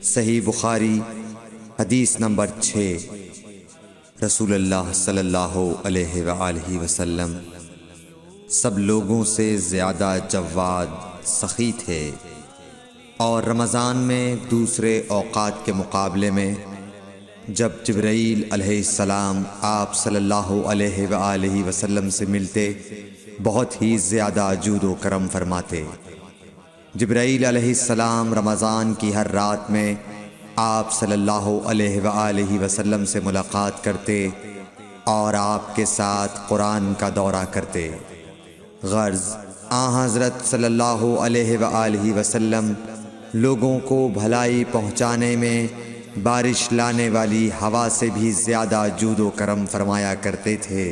صحیح بخاری حدیث نمبر 6۔ رسول اللہ صلی اللہ علیہ وآلہ وسلم سب لوگوں سے زیادہ جواد سخی تھے، اور رمضان میں دوسرے اوقات کے مقابلے میں جب جبرائیل علیہ السلام آپ صلی اللہ علیہ وآلہ وسلم سے ملتے بہت ہی زیادہ جود و کرم فرماتے۔ جبرائیل علیہ السلام رمضان کی ہر رات میں آپ صلی اللہ علیہ وآلہ وسلم سے ملاقات کرتے اور آپ کے ساتھ قرآن کا دورہ کرتے۔ غرض حضرت صلی اللہ علیہ وآلہ وسلم لوگوں کو بھلائی پہنچانے میں بارش لانے والی ہوا سے بھی زیادہ جود و کرم فرمایا کرتے تھے۔